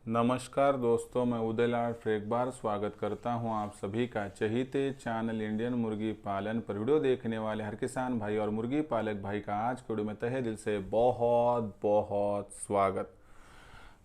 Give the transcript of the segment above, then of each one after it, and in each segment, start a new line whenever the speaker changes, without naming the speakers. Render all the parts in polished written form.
नमस्कार दोस्तों, मैं उदयलाल फिर एक बार स्वागत करता हूं आप सभी का चहीते चैनल इंडियन मुर्गी पालन पर। वीडियो देखने वाले हर किसान भाई और मुर्गी पालक भाई का आज के वीडियो में तहे दिल से बहुत बहुत स्वागत।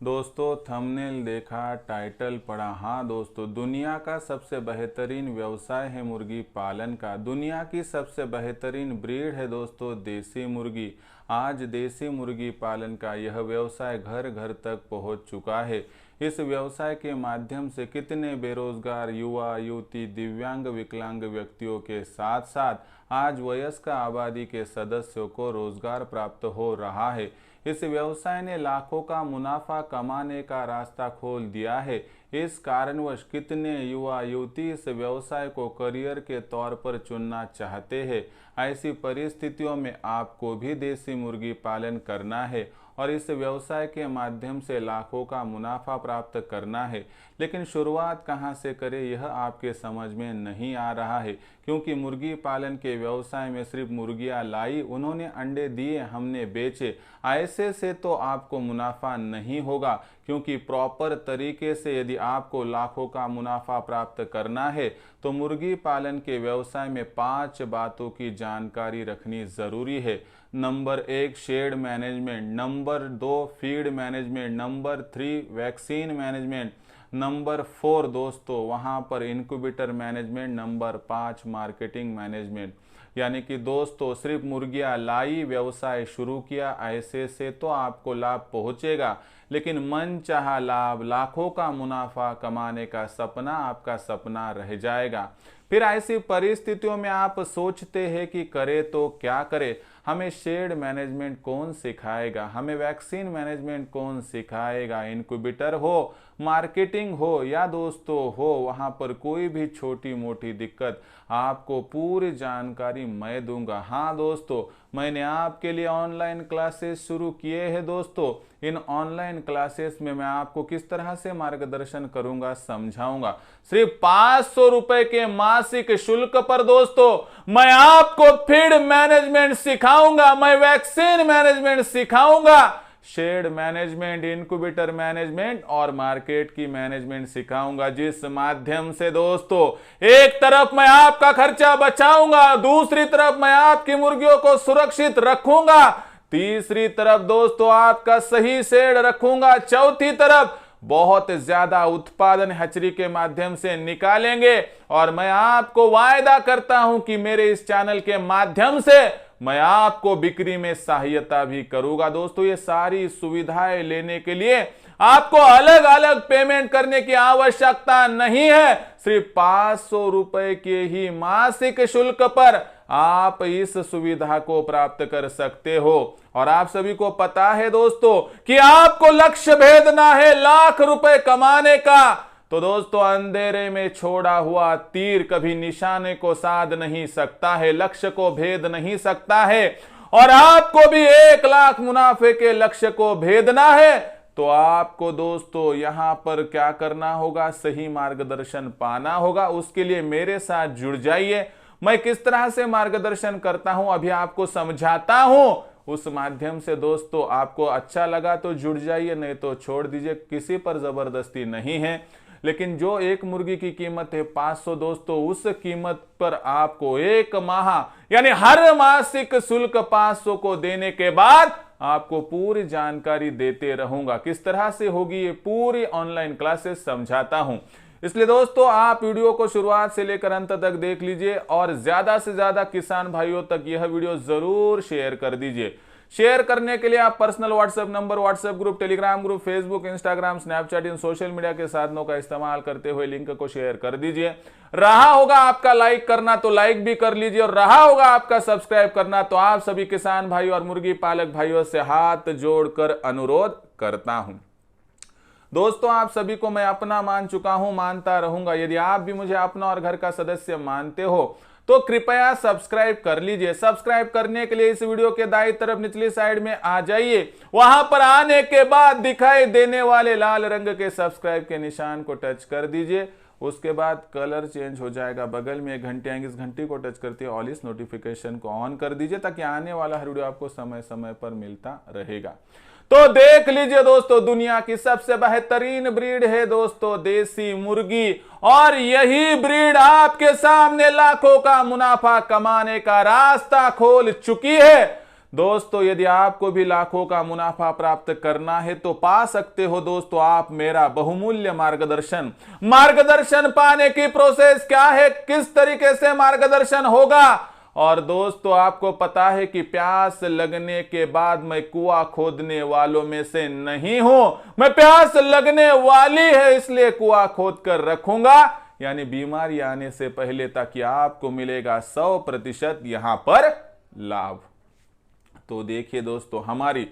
दोस्तों थंबनेल देखा, टाइटल पढ़ा। हाँ दोस्तों, दुनिया का सबसे बेहतरीन व्यवसाय है मुर्गी पालन का। दुनिया की सबसे बेहतरीन ब्रीड है दोस्तों देसी मुर्गी। आज देसी मुर्गी पालन का यह व्यवसाय घर घर तक पहुंच चुका है। इस व्यवसाय के माध्यम से कितने बेरोजगार युवा युवती, दिव्यांग, विकलांग व्यक्तियों के साथ साथ आज वयस्क आबादी के सदस्यों को रोजगार प्राप्त हो रहा है। इस व्यवसाय ने लाखों का मुनाफा कमाने का रास्ता खोल दिया है। इस कारणवश कितने युवा युवती इस व्यवसाय को करियर के तौर पर चुनना चाहते हैं। ऐसी परिस्थितियों में आपको भी देसी मुर्गी पालन करना है और इस व्यवसाय के माध्यम से लाखों का मुनाफा प्राप्त करना है। लेकिन शुरुआत कहां से करें यह आपके समझ में नहीं आ रहा है, क्योंकि मुर्गी पालन के व्यवसाय में सिर्फ मुर्गियां लाई, उन्होंने अंडे दिए, हमने बेचे, ऐसे से तो आपको मुनाफा नहीं होगा। क्योंकि प्रॉपर तरीके से यदि आपको लाखों का मुनाफा प्राप्त करना है तो मुर्गी पालन के व्यवसाय में 5 बातों की जानकारी रखनी जरूरी है। Number 1 shed management, number 2 feed management, number 3 vaccine management, number 4 दोस्तों वहां पर incubator management, number 5 marketing management. यानी कि दोस्तों सिर्फ मुर्गियां लाई, व्यवसाय शुरू किया, ऐसे से तो आपको लाभ पहुंचेगा, लेकिन मन चाहा लाभ, लाखों का मुनाफा कमाने का सपना आपका सपना रह जाएगा। फिर ऐसी परिस्थितियों में आप सोचते हैं कि करे तो क्या करे, हमें शेड मैनेजमेंट कौन सिखाएगा, हमें वैक्सीन मैनेजमेंट कौन सिखाएगा, इनक्यूबेटर हो, मार्केटिंग हो या दोस्तों हो, वहां पर कोई भी छोटी मोटी दिक्कत आपको पूरी जानकारी मैं दूंगा। हाँ दोस्तों, मैंने आपके लिए ऑनलाइन क्लासेस शुरू किए हैं दोस्तों। इन ऑनलाइन क्लासेस में मैं आपको किस तरह से मार्गदर्शन करूंगा, समझाऊंगा। सिर्फ 500 रुपए के मासिक शुल्क पर दोस्तों मैं आपको फीड मैनेजमेंट सिखाऊंगा, मैं वैक्सीन मैनेजमेंट सिखाऊंगा, शेड मैनेजमेंट, इंक्यूबेटर मैनेजमेंट और मार्केट की मैनेजमेंट सिखाऊंगा, जिस माध्यम से दोस्तों एक तरफ मैं आपका खर्चा बचाऊंगा, दूसरी तरफ मैं आपकी मुर्गियों को सुरक्षित रखूंगा, तीसरी तरफ दोस्तों आपका सही शेड रखूंगा, चौथी तरफ बहुत ज्यादा उत्पादन हैचरी के माध्यम से निकालेंगे। और मैं आपको वायदा करता हूं कि मेरे इस चैनल के माध्यम से मैं आपको बिक्री में सहायता भी करूंगा। दोस्तों ये सारी सुविधाएं लेने के लिए आपको अलग अलग पेमेंट करने की आवश्यकता नहीं है। सिर्फ 500 रुपए के ही मासिक शुल्क पर आप इस सुविधा को प्राप्त कर सकते हो। और आप सभी को पता है दोस्तों कि आपको लक्ष्य भेदना है लाख रुपए कमाने का, तो दोस्तों अंधेरे में छोड़ा हुआ तीर कभी निशाने को साध नहीं सकता है, लक्ष्य को भेद नहीं सकता है। और आपको भी 1 लाख मुनाफे के लक्ष्य को भेदना है तो आपको दोस्तों यहां पर क्या करना होगा, सही मार्गदर्शन पाना होगा। उसके लिए मेरे साथ जुड़ जाइए। मैं किस तरह से मार्गदर्शन करता हूं अभी आपको समझाता हूं, उस माध्यम से दोस्तों आपको अच्छा लगा तो जुड़ जाइए, नहीं तो छोड़ दीजिए, किसी पर जबरदस्ती नहीं है। लेकिन जो एक मुर्गी की कीमत है 500 दोस्तों, उस कीमत पर आपको 1 माह यानी हर मासिक शुल्क 500 को देने के बाद आपको पूरी जानकारी देते रहूंगा। किस तरह से होगी ये पूरी ऑनलाइन क्लासेस समझाता हूं। इसलिए दोस्तों आप वीडियो को शुरुआत से लेकर अंत तक देख लीजिए और ज्यादा से ज्यादा किसान भाइयों तक यह वीडियो जरूर शेयर कर दीजिए। शेयर करने के लिए आप personal WhatsApp number, WhatsApp group, Telegram group, Facebook, Instagram, Snapchat, इन सोशल मीडिया के साधनों का इस्तेमाल करते हुए लिंक को शेयर कर दीजिए। रहा होगा आपका लाइक करना तो लाइक भी कर लीजिए, और रहा होगा आपका सब्सक्राइब करना तो आप सभी किसान भाई और मुर्गी पालक भाइयों से हाथ जोड़कर अनुरोध करता हूं। दोस्तों आप सभी को मैं अपना मान चुका हूं, मानता रहूंगा। यदि आप भी मुझे अपना और घर का सदस्य मानते हो तो कृपया सब्सक्राइब कर लीजिए। सब्सक्राइब करने के लिए इस वीडियो के दाईं तरफ निचली साइड में आ जाइए। वहां पर आने के बाद दिखाई देने वाले लाल रंग के सब्सक्राइब के निशान को टच कर दीजिए। उसके बाद कलर चेंज हो जाएगा, बगल में एक घंटी आएंगी, इस घंटी को टच करते हुए ऑल इस नोटिफिकेशन को ऑन कर दीजिए, ताकि आने वाला हर वीडियो आपको समय समय पर मिलता रहेगा। तो देख लीजिए दोस्तों, दुनिया की सबसे बेहतरीन ब्रीड है दोस्तों देसी मुर्गी, और यही ब्रीड आपके सामने लाखों का मुनाफा कमाने का रास्ता खोल चुकी है दोस्तों। यदि आपको भी लाखों का मुनाफा प्राप्त करना है तो पा सकते हो दोस्तों आप मेरा बहुमूल्य मार्गदर्शन। मार्गदर्शन पाने की प्रोसेस क्या है, किस तरीके से मार्गदर्शन होगा, और दोस्तों आपको पता है कि प्यास लगने के बाद मैं कुआं खोदने वालों में से नहीं हूं। मैं प्यास लगने वाली है इसलिए कुआं खोद कर रखूंगा, यानी बीमारी आने से पहले, ताकि आपको मिलेगा 100% यहां पर लाभ। तो देखिए दोस्तों, हमारी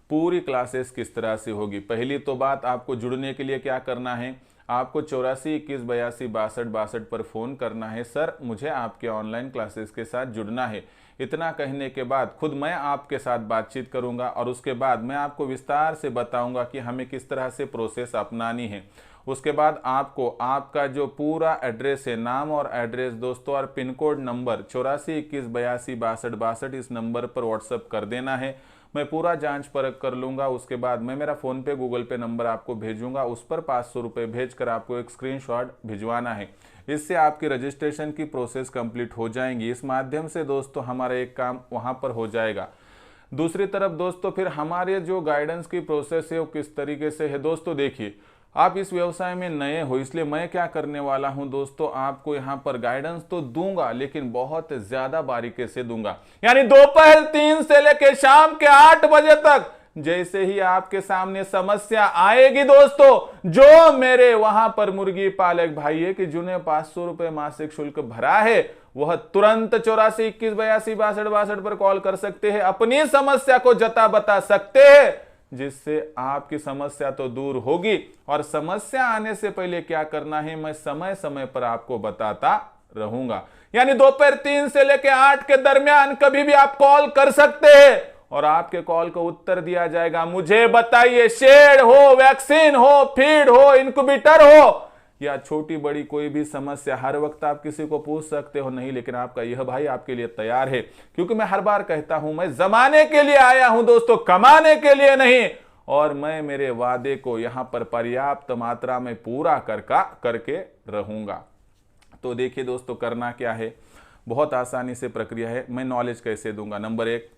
पूरी क्लासेस किस तरह से होगी। पहली तो बात, आपको जुड़ने के लिए क्या करना है, आपको 84 21 82 62 62 पर फोन करना है, सर मुझे आपके ऑनलाइन क्लासेस के साथ जुड़ना है। इतना कहने के बाद खुद मैं आपके साथ बातचीत करूंगा और उसके बाद मैं आपको विस्तार से बताऊंगा कि हमें किस तरह से प्रोसेस अपनानी है। उसके बाद आपको आपका जो पूरा एड्रेस है, नाम और एड्रेस दोस्तों, और पिन कोड नंबर 84 21 82 62 62 इस नंबर पर व्हाट्सएप कर देना है। मैं पूरा जांच परख कर लूंगा। उसके बाद मैं मेरा फोन पे गूगल पे नंबर आपको भेजूंगा, उस पर 500 रुपये भेजकर आपको एक स्क्रीनशॉट भिजवाना है। इससे आपकी रजिस्ट्रेशन की प्रोसेस कंप्लीट हो जाएंगी। इस माध्यम से दोस्तों हमारा एक काम वहां पर हो जाएगा। दूसरी तरफ दोस्तों फिर हमारे जो गाइडेंस की प्रोसेस है वो किस तरीके से है दोस्तों, देखिए आप इस व्यवसाय में नए हो, इसलिए मैं क्या करने वाला हूं दोस्तों, आपको यहां पर गाइडेंस तो दूंगा लेकिन बहुत ज्यादा बारीकी से दूंगा। यानी दोपहर 3 से लेकर शाम के 8 बजे तक जैसे ही आपके सामने समस्या आएगी दोस्तों, जो मेरे वहां पर मुर्गी पालक भाई है कि जिन्हें 500 रुपए मासिक शुल्क भरा है, वह तुरंत 84 21 82 62 62 पर कॉल कर सकते हैं, अपनी समस्या को बता सकते हैं, जिससे आपकी समस्या तो दूर होगी। और समस्या आने से पहले क्या करना है, मैं समय समय पर आपको बताता रहूंगा। यानी दोपहर 3 से लेकर 8 के दरमियान कभी भी आप कॉल कर सकते हैं और आपके कॉल को उत्तर दिया जाएगा। मुझे बताइए, शेड हो, वैक्सीन हो, फीड हो, इंक्यूबेटर हो या छोटी बड़ी कोई भी समस्या, हर वक्त आप किसी को पूछ सकते हो। नहीं, लेकिन आपका यह भाई आपके लिए तैयार है, क्योंकि मैं हर बार कहता हूं मैं जमाने के लिए आया हूं दोस्तों, कमाने के लिए नहीं। और मैं मेरे वादे को यहां पर पर्याप्त मात्रा में पूरा करके रहूंगा। तो देखिए दोस्तों, करना क्या है, बहुत आसानी से प्रक्रिया है। मैं नॉलेज कैसे दूंगा, नंबर 1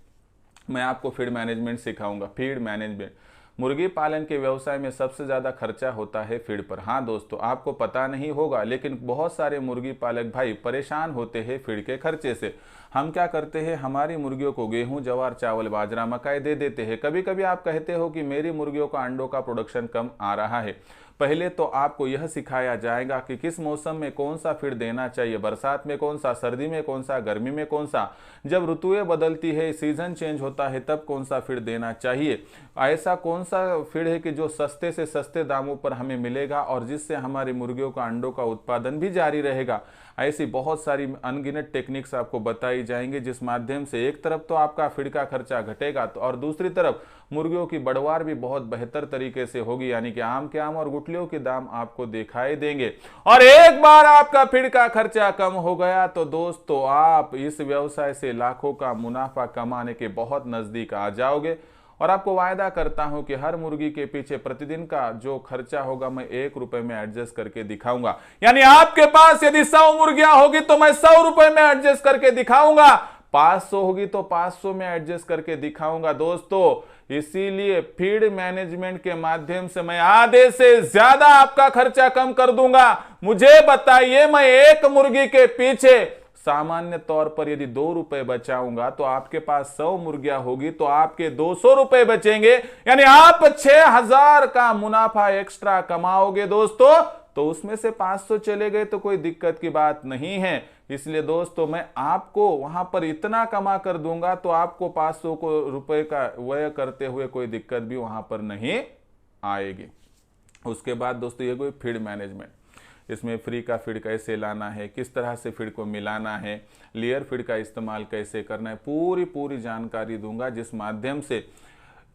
मैं आपको फीड मैनेजमेंट सिखाऊंगा। फीड मैनेजमेंट, मुर्गी पालन के व्यवसाय में सबसे ज्यादा खर्चा होता है फीड पर। हाँ दोस्तों, आपको पता नहीं होगा लेकिन बहुत सारे मुर्गी पालक भाई परेशान होते हैं फीड के खर्चे से। हम क्या करते हैं, हमारी मुर्गियों को गेहूं, जवार, चावल, बाजरा, मकाई दे देते हैं। कभी कभी आप कहते हो कि मेरी मुर्गियों का अंडों का प्रोडक्शन कम आ रहा है। पहले तो आपको यह सिखाया जाएगा कि किस मौसम में कौन सा फीड देना चाहिए, बरसात में कौन सा, सर्दी में कौन सा, गर्मी में कौन सा, जब ऋतुएं बदलती है, सीजन चेंज होता है, तब कौन सा फीड देना चाहिए। ऐसा कौन सा फीड है कि जो सस्ते से सस्ते दामों पर हमें मिलेगा और जिससे हमारी मुर्गियों का अंडों का उत्पादन भी जारी रहेगा। ऐसी बहुत सारी अनगिनत टेक्निक्स आपको बताई जाएंगी, जिस माध्यम से एक तरफ तो आपका फीड का खर्चा घटेगा और दूसरी तरफ मुर्गियों की बढ़वार भी बहुत बेहतर तरीके से होगी। यानी कि आम के आम और गुटलियों के दाम आपको दिखाई देंगे। और एक बार आपका फीड का खर्चा कम हो गया तो दोस्तों आप इस व्यवसाय से लाखों का मुनाफा कमाने के बहुत नजदीक आ जाओगे। और आपको वायदा करता हूं कि हर मुर्गी के पीछे प्रतिदिन का जो खर्चा होगा मैं 1 रुपए में एडजस्ट करके दिखाऊंगा। यानी आपके पास यदि 100 मुर्गियां होगी तो मैं 100 रुपए में एडजस्ट करके दिखाऊंगा, 500 होगी तो 500 में एडजस्ट करके दिखाऊंगा दोस्तों। इसीलिए फीड मैनेजमेंट के माध्यम से मैं आधे से ज्यादा आपका खर्चा कम कर दूंगा। मुझे बताइए, मैं एक मुर्गी के पीछे सामान्य तौर पर यदि 2 रुपए बचाऊंगा तो आपके पास 100 मुर्गियां होगी तो आपके 200 रुपए बचेंगे। यानी आप 6000 का मुनाफा एक्स्ट्रा कमाओगे दोस्तों। तो उसमें से 500 चले गए तो कोई दिक्कत की बात नहीं है। इसलिए दोस्तों मैं आपको वहां पर इतना कमा कर दूंगा तो आपको 500 रुपए का व्यय करते हुए कोई दिक्कत भी वहां पर नहीं आएगी। उसके बाद दोस्तों ये कोई फीड मैनेजमेंट, इसमें फ्री का फीड कैसे लाना है, किस तरह से फीड को मिलाना है, लेयर फीड का इस्तेमाल कैसे करना है, पूरी जानकारी दूंगा। जिस माध्यम से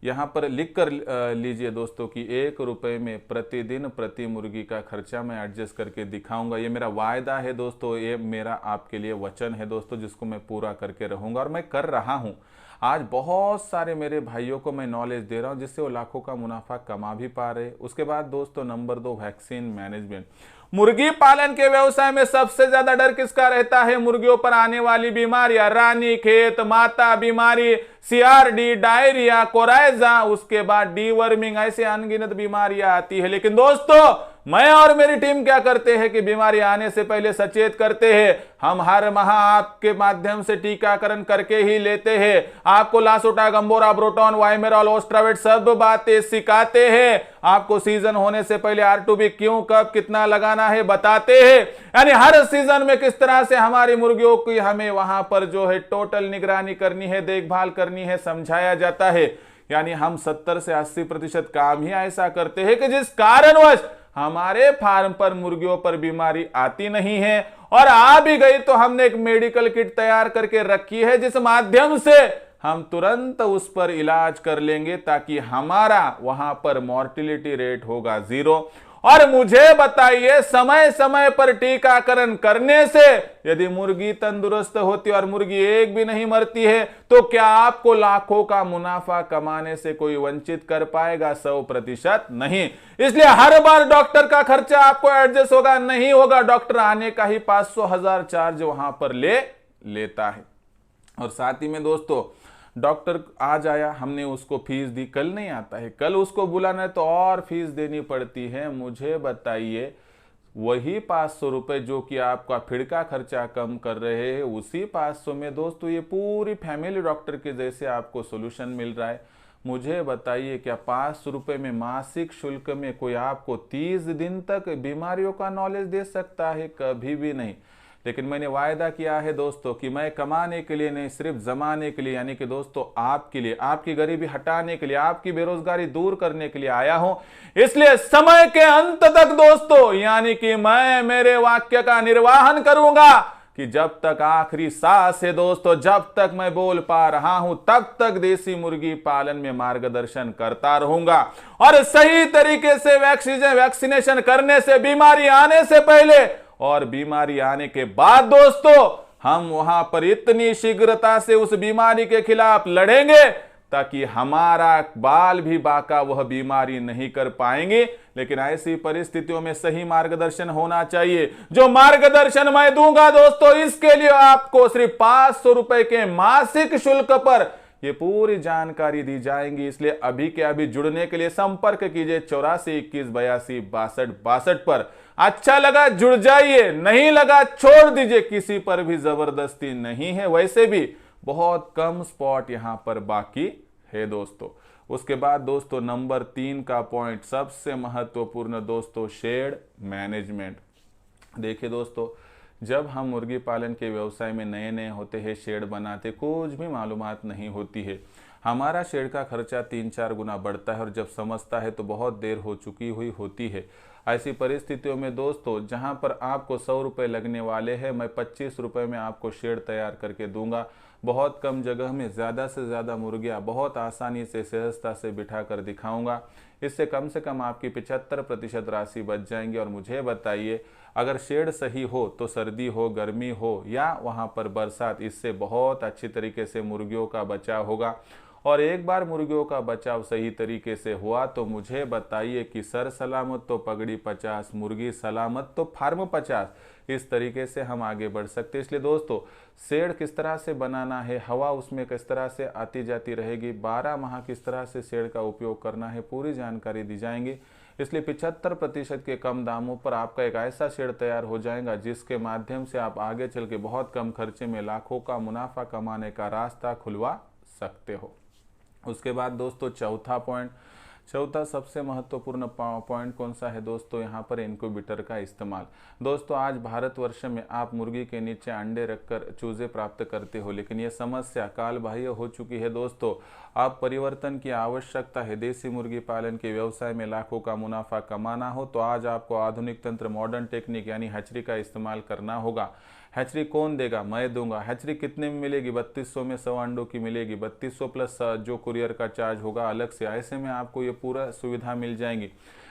यहाँ पर लिख कर लीजिए दोस्तों कि 1 रुपए में प्रतिदिन प्रति मुर्गी का खर्चा मैं एडजस्ट करके दिखाऊंगा। ये मेरा वायदा है दोस्तों, ये मेरा आपके लिए वचन है दोस्तों, जिसको मैं पूरा करके रहूंगा और मैं कर रहा हूँ। आज बहुत सारे मेरे भाइयों को मैं नॉलेज दे रहा हूं जिससे वो लाखों का मुनाफा कमा भी पा रहे। उसके बाद दोस्तों नंबर 2, वैक्सीन मैनेजमेंट। मुर्गी पालन के व्यवसाय में सबसे ज्यादा डर किसका रहता है? मुर्गियों पर आने वाली बीमारियां, रानीखेत, माता बीमारी, सीआरडी, डायरिया, कोराइजा, उसके बाद डीवर्मिंग, ऐसे अनगिनत बीमारियां आती है। लेकिन दोस्तों मैं और मेरी टीम क्या करते हैं कि बीमारी आने से पहले सचेत करते हैं। हम हर माह आपके माध्यम से टीकाकरण करके ही लेते हैं। आपको लासोटा, गंबोरा, ब्रोटॉन, वाइमेरॉल, ओस्ट्रावेट सब बातें सिखाते हैं। आपको सीजन होने से पहले R2B क्यों, कब, कितना लगाना है बताते हैं। यानी हर सीजन में किस तरह से हमारी मुर्गियों की हमें वहां पर जो है टोटल निगरानी करनी है, देखभाल करनी है, समझाया जाता है। यानी हम 70 से 80% काम ही ऐसा करते हैं कि जिस कारणवश हमारे फार्म पर मुर्गियों पर बीमारी आती नहीं है, और आ भी गई तो हमने एक मेडिकल किट तैयार करके रखी है जिस माध्यम से हम तुरंत उस पर इलाज कर लेंगे ताकि हमारा वहां पर मॉर्टिलिटी रेट होगा 0। और मुझे बताइए, समय समय पर टीकाकरण करने से यदि मुर्गी तंदुरुस्त होती है और मुर्गी एक भी नहीं मरती है तो क्या आपको लाखों का मुनाफा कमाने से कोई वंचित कर पाएगा? 100% नहीं। इसलिए हर बार डॉक्टर का खर्चा आपको एडजस्ट होगा नहीं होगा, डॉक्टर आने का ही 500,000 चार्ज वहां पर लेता है। और साथ ही में दोस्तों डॉक्टर आज आया, हमने उसको फीस दी, कल नहीं आता है, कल उसको बुलाना है तो और फीस देनी पड़ती है। मुझे बताइए, वही 500 रुपए जो कि आपका फिड़का खर्चा कम कर रहे हैं, उसी 500 में दोस्तों ये पूरी फैमिली डॉक्टर के जैसे आपको सोल्यूशन मिल रहा है। मुझे बताइए, क्या 500 रुपए में मासिक शुल्क में कोई आपको 30 दिन तक बीमारियों का नॉलेज दे सकता है? कभी भी नहीं। लेकिन मैंने वायदा किया है दोस्तों कि मैं कमाने के लिए नहीं, सिर्फ जमाने के लिए, यानी कि दोस्तों आपके लिए, आपकी गरीबी हटाने के लिए, आपकी बेरोजगारी दूर करने के लिए आया हूं। इसलिए समय के अंत तक दोस्तों, यानी कि मैं मेरे वाक्य का निर्वहन करूंगा कि जब तक आखिरी सांस है दोस्तों, जब तक मैं बोल पा रहा हूं तब तक देसी मुर्गी पालन में मार्गदर्शन करता रहूंगा। और सही तरीके से वैक्सीनेशन करने से, बीमारी आने से पहले और बीमारी आने के बाद दोस्तों, हम वहां पर इतनी शीघ्रता से उस बीमारी के खिलाफ लड़ेंगे ताकि हमारा बाल भी बाका वह बीमारी नहीं कर पाएंगे। लेकिन ऐसी परिस्थितियों में सही मार्गदर्शन होना चाहिए। जो मार्गदर्शन मैं दूंगा दोस्तों, इसके लिए आपको सिर्फ 500 रुपए के मासिक शुल्क पर ये पूरी जानकारी दी जाएंगी। इसलिए अभी के अभी जुड़ने के लिए संपर्क कीजिए 84 21 82 62 62 पर। अच्छा लगा जुड़ जाइए, नहीं लगा छोड़ दीजिए, किसी पर भी जबरदस्ती नहीं है। वैसे भी बहुत कम स्पॉट यहां पर बाकी है दोस्तों। उसके बाद दोस्तों नंबर 3 का पॉइंट सबसे महत्वपूर्ण दोस्तों, शेड मैनेजमेंट। देखिए दोस्तों, जब हम मुर्गी पालन के व्यवसाय में नए नए होते हैं, शेड बनाते, कुछ भी मालूमात नहीं होती है, हमारा शेड का खर्चा 3-4 गुना बढ़ता है और जब समझता है तो बहुत देर हो चुकी हुई होती है। ऐसी परिस्थितियों में दोस्तों, जहां पर आपको 100 रुपये लगने वाले हैं, मैं 25 रुपये में आपको शेड तैयार करके दूंगा। बहुत कम जगह में ज़्यादा से ज़्यादा मुर्गियां बहुत आसानी से, सहजता से बिठा कर दिखाऊंगा। इससे कम से कम आपकी 75% राशि बच जाएंगी। और मुझे बताइए, अगर शेड सही हो तो सर्दी हो, गर्मी हो या वहां पर बरसात, इससे बहुत अच्छी तरीके से मुर्गियों का बचाव होगा। और एक बार मुर्गियों का बचाव सही तरीके से हुआ तो मुझे बताइए कि सर सलामत तो पगड़ी 50, मुर्गी सलामत तो फार्म 50। इस तरीके से हम आगे बढ़ सकते हैं। इसलिए दोस्तों, शेड किस तरह से बनाना है, हवा उसमें किस तरह से आती जाती रहेगी, 12 माह किस तरह से शेड का उपयोग करना है, पूरी जानकारी दी जाएंगी। इसलिए 75% के कम दामों पर आपका एक ऐसा शेड तैयार हो जाएगा जिसके माध्यम से आप आगे चल के बहुत कम खर्चे में लाखों का मुनाफा कमाने का रास्ता खुलवा सकते हो। उसके बाद दोस्तों चौथा सबसे महत्वपूर्ण पॉइंट कौन सा है दोस्तों? यहाँ पर इनक्यूबेटर का इस्तेमाल। दोस्तों, आज भारतवर्ष में आप मुर्गी के नीचे अंडे रखकर चूजे प्राप्त करते हो, लेकिन ये समस्या काल बाह्य हो चुकी है दोस्तों। आप परिवर्तन की आवश्यकता है। देसी मुर्गी पालन के व्यवसाय में लाखों का मुनाफा कमाना हो तो आज आपको आधुनिक तंत्र, मॉडर्न टेक्निक यानी हैचरी का इस्तेमाल करना होगा। हैचरी कौन देगा? मैं दूंगा। हैचरी कितने में मिलेगी? 3200 में 100 अंडों की मिलेगी। 3200 प्लस जो कुरियर का चार्ज होगा अलग से। ऐसे में आपको ये पूरा सुविधा मिल जाएंगी।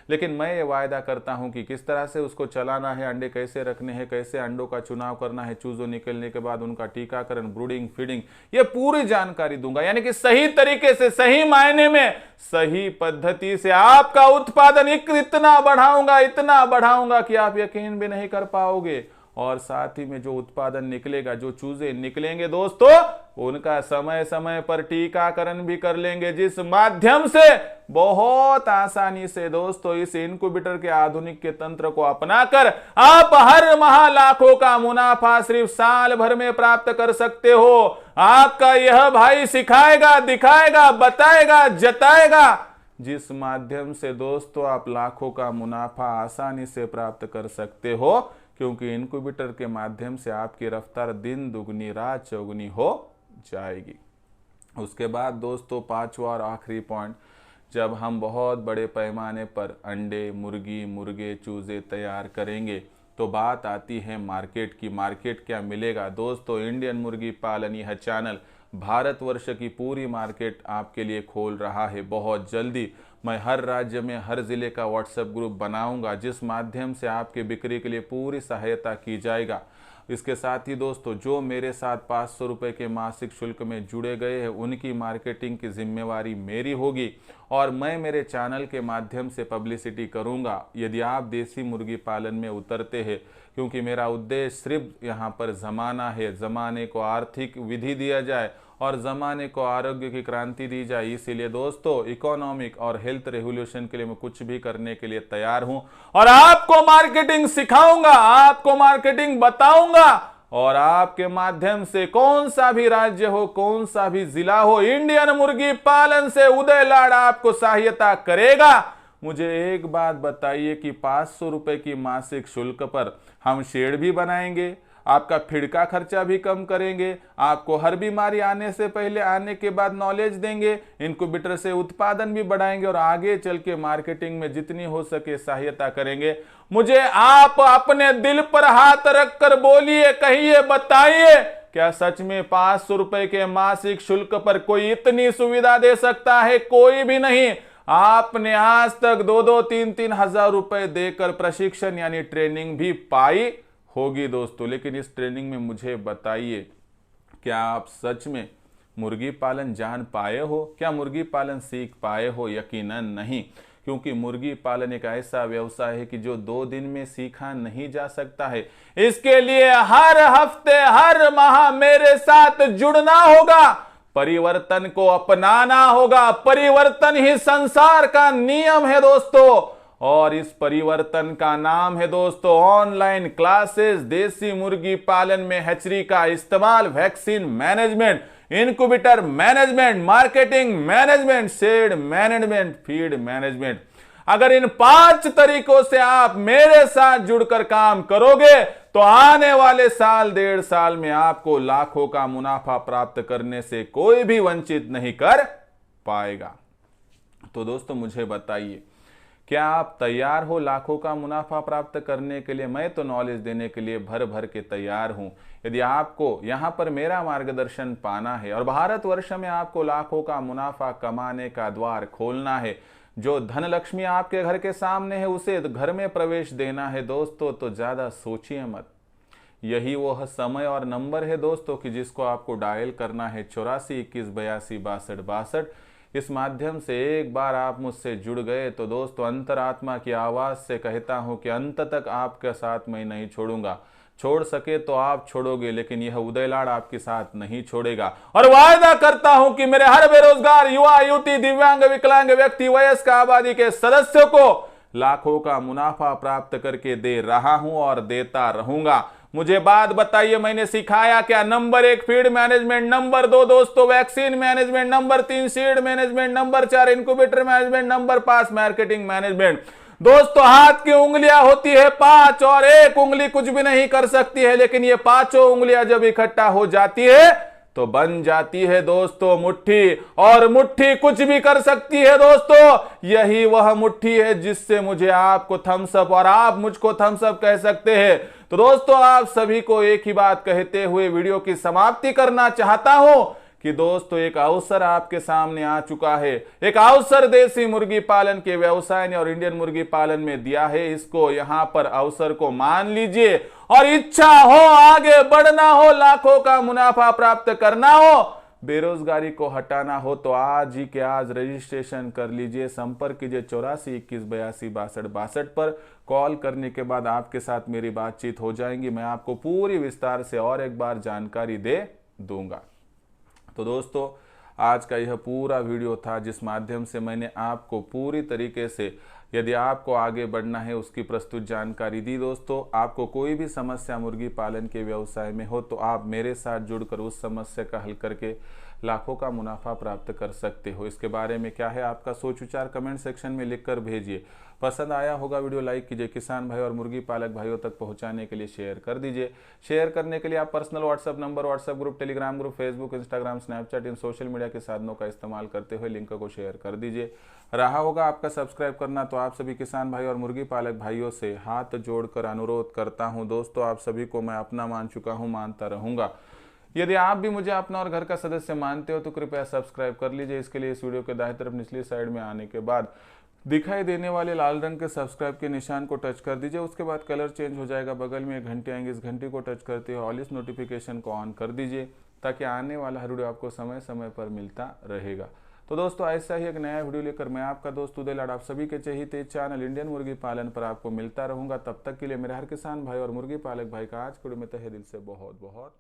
लेकिन मैं ये वायदा करता हूं कि किस तरह से उसको चलाना है, अंडे कैसे रखने हैं, कैसे अंडों का चुनाव करना है, चूजों निकलने के बाद उनका टीकाकरण, ब्रूडिंग, फीडिंग, ये पूरी जानकारी दूंगा। यानी कि सही तरीके से, सही मायने में, सही पद्धति से आपका उत्पादन इतना बढ़ाऊंगा कि आप यकीन भी नहीं कर पाओगे। और साथ ही में जो उत्पादन निकलेगा, जो चूजे निकलेंगे दोस्तों, उनका समय समय पर टीकाकरण भी कर लेंगे, जिस माध्यम से बहुत आसानी से दोस्तों इस इनक्यूबेटर के आधुनिक के तंत्र को अपनाकर आप हर माह लाखों का मुनाफा सिर्फ साल भर में प्राप्त कर सकते हो। आपका यह भाई सिखाएगा, दिखाएगा, बताएगा, जताएगा, जिस माध्यम से दोस्तों आप लाखों का मुनाफा आसानी से प्राप्त कर सकते हो, क्योंकि इनक्यूबेटर के माध्यम से आपकी रफ्तार दिन दुगनी रात चौगुनी हो जाएगी। उसके बाद दोस्तों पांचवा और आखिरी पॉइंट, जब हम बहुत बड़े पैमाने पर अंडे, मुर्गी, मुर्गे, चूजे तैयार करेंगे तो बात आती है मार्केट की। मार्केट क्या मिलेगा दोस्तों? इंडियन मुर्गी पालन यह चैनल भारतवर्ष की पूरी मार्केट आपके लिए खोल रहा है। बहुत जल्दी मैं हर राज्य में, हर जिले का व्हाट्सएप ग्रुप बनाऊंगा, जिस माध्यम से आपके बिक्री के लिए पूरी सहायता की जाएगा। इसके साथ ही दोस्तों जो मेरे साथ 500 रुपये के मासिक शुल्क में जुड़े गए हैं, उनकी मार्केटिंग की जिम्मेवारी मेरी होगी और मैं मेरे चैनल के माध्यम से पब्लिसिटी करूंगा। यदि आप देसी मुर्गी पालन में उतरते हैं, क्योंकि मेरा उद्देश्य सिर्फ यहाँ पर जमाना है, जमाने को आर्थिक विधि दिया जाए और जमाने को आरोग्य की क्रांति दी जाए, इसीलिए दोस्तों इकोनॉमिक और हेल्थ रेवोल्यूशन के लिए मैं कुछ भी करने के लिए तैयार हूं और आपको मार्केटिंग सिखाऊंगा, आपको मार्केटिंग बताऊंगा और आपके माध्यम से कौन सा भी राज्य हो, कौन सा भी जिला हो, इंडियन मुर्गी पालन से उदय लाड़ आपको सहायता करेगा। मुझे एक बात बताइए कि 500 रुपए की मासिक शुल्क पर हम शेड भी बनाएंगे, आपका फीड का खर्चा भी कम करेंगे, आपको हर बीमारी आने से पहले, आने के बाद नॉलेज देंगे, इनक्यूबेटर से उत्पादन भी बढ़ाएंगे और आगे चल के मार्केटिंग में जितनी हो सके सहायता करेंगे। मुझे आप अपने दिल पर हाथ रखकर बोलिए, कहिए, बताइए, क्या सच में 500 रुपए के मासिक शुल्क पर कोई इतनी सुविधा दे सकता है? कोई भी नहीं। आपने आज तक 2-2, 3-3 हजार रुपए देकर प्रशिक्षण यानी ट्रेनिंग भी पाई होगी दोस्तों, लेकिन इस ट्रेनिंग में मुझे बताइए, क्या आप सच में मुर्गी पालन जान पाए हो? क्या मुर्गी पालन सीख पाए हो? यकीनन नहीं, क्योंकि मुर्गी पालन एक ऐसा व्यवसाय है कि जो 2 दिन में सीखा नहीं जा सकता है। इसके लिए हर हफ्ते, हर माह मेरे साथ जुड़ना होगा, परिवर्तन को अपनाना होगा। परिवर्तन ही संसार का नियम है दोस्तों, और इस परिवर्तन का नाम है दोस्तों ऑनलाइन क्लासेस, देसी मुर्गी पालन में हैचरी का इस्तेमाल, vaccine management, incubator management, marketing management, shed management, feed management. अगर इन 5 तरीकों से आप मेरे साथ जुड़कर काम करोगे तो आने वाले साल, 1.5 साल में आपको लाखों का मुनाफा प्राप्त करने से कोई भी वंचित नहीं कर पाएगा। तो दोस्तों मुझे बताइए, क्या आप तैयार हो लाखों का मुनाफा प्राप्त करने के लिए? मैं तो नॉलेज देने के लिए भर भर के तैयार हूं। यदि आपको यहां पर मेरा मार्गदर्शन पाना है और भारतवर्ष में आपको लाखों का मुनाफा कमाने का द्वार खोलना है, जो धन लक्ष्मी आपके घर के सामने है उसे घर में प्रवेश देना है दोस्तों, तो ज्यादा सोचिए मत। यही वह समय और नंबर है दोस्तों कि जिसको आपको डायल करना है 84 21 82 62 62। इस माध्यम से एक बार आप मुझसे जुड़ गए तो दोस्तों अंतरात्मा की आवाज से कहता हूं कि अंत तक आपका साथ मैं नहीं छोड़ूंगा। छोड़ सके तो आप छोड़ोगे, लेकिन यह उदय लाड़ आपके साथ नहीं छोड़ेगा। और वायदा करता हूं कि मेरे हर बेरोजगार युवा, युवती, दिव्यांग, विकलांग व्यक्ति, वयस्क आबादी के सदस्यों को लाखों का मुनाफा प्राप्त करके दे रहा हूं और देता रहूंगा। मुझे बात बताइए, मैंने सिखाया क्या? नंबर 1 फीड मैनेजमेंट, नंबर 2 दोस्तों vaccine management, number 3 seed management, number 4 incubator management, number 5 marketing management. दोस्तों हाथ की उंगलियां होती है 5 और एक उंगली कुछ भी नहीं कर सकती है, लेकिन ये 5 उंगलियां जब इकट्ठा हो जाती है तो बन जाती है दोस्तों मुट्ठी, और मुट्ठी कुछ भी कर सकती है दोस्तों। यही वह मुट्ठी है जिससे मुझे आपको थम्स अप और आप मुझको थम्स अप कह सकते हैं। तो दोस्तों आप सभी को एक ही बात कहते हुए वीडियो की समाप्ति करना चाहता हूं कि दोस्तों एक अवसर आपके सामने आ चुका है। एक अवसर देसी मुर्गी पालन के व्यवसाय ने और इंडियन मुर्गी पालन में दिया है। इसको यहां पर अवसर को मान लीजिए और इच्छा हो आगे बढ़ना हो, लाखों का मुनाफा प्राप्त करना हो, बेरोजगारी को हटाना हो तो आज ही के आज रजिस्ट्रेशन कर लीजिए। संपर्क कीजिए 84 21 82 62 पर। कॉल करने के बाद आपके साथ मेरी बातचीत हो जाएंगी। मैं आपको पूरी विस्तार से और एक बार जानकारी दे दूंगा। तो दोस्तों आज का यह पूरा वीडियो था जिस माध्यम से मैंने आपको पूरी तरीके से यदि आपको आगे बढ़ना है उसकी प्रस्तुत जानकारी दी। दोस्तों आपको कोई भी समस्या मुर्गी पालन के व्यवसाय में हो तो आप मेरे साथ जुड़कर उस समस्या का हल करके लाखों का मुनाफा प्राप्त कर सकते हो। इसके बारे में क्या है आपका सोच विचार कमेंट सेक्शन में लिखकर भेजिए। पसंद आया होगा वीडियो लाइक कीजिए। किसान भाई और मुर्गी पालक भाइयों तक पहुंचाने के लिए शेयर कर दीजिए। शेयर करने के लिए आप personal WhatsApp number, WhatsApp group, Telegram group, Facebook, Instagram, Snapchat इन सोशल मीडिया के साधनों का इस्तेमाल करते हुए लिंक को शेयर कर दीजिए। रहा होगा आपका सब्सक्राइब करना तो आप सभी किसान भाई और मुर्गी पालक भाइयों से हाथ जोड़कर अनुरोध करता हूं। दोस्तों आप सभी को मैं अपना मान चुका हूं, मानता रहूंगा। यदि आप भी मुझे अपना और घर का सदस्य मानते हो तो कृपया सब्सक्राइब कर लीजिए। इसके लिए इस वीडियो के दाहिनी तरफ निचली साइड में आने के बाद दिखाई देने वाले लाल रंग के सब्सक्राइब के निशान को टच कर दीजिए। उसके बाद कलर चेंज हो जाएगा, बगल में एक घंटी आएंगे, इस घंटी को टच करते हुए ऑल इस नोटिफिकेशन को ऑन कर दीजिए ताकि आने वाला हर वीडियो आपको समय समय पर मिलता रहेगा। तो दोस्तों ऐसा ही एक नया वीडियो लेकर मैं आपका दोस्त उदय लाड आप सभी के चहेते चैनल इंडियन मुर्गी पालन पर आपको मिलता रहूंगा। तब तक के लिए मेरे हर किसान भाई और मुर्गी पालक भाई का आज के वीडियो में तहे दिल से बहुत बहुत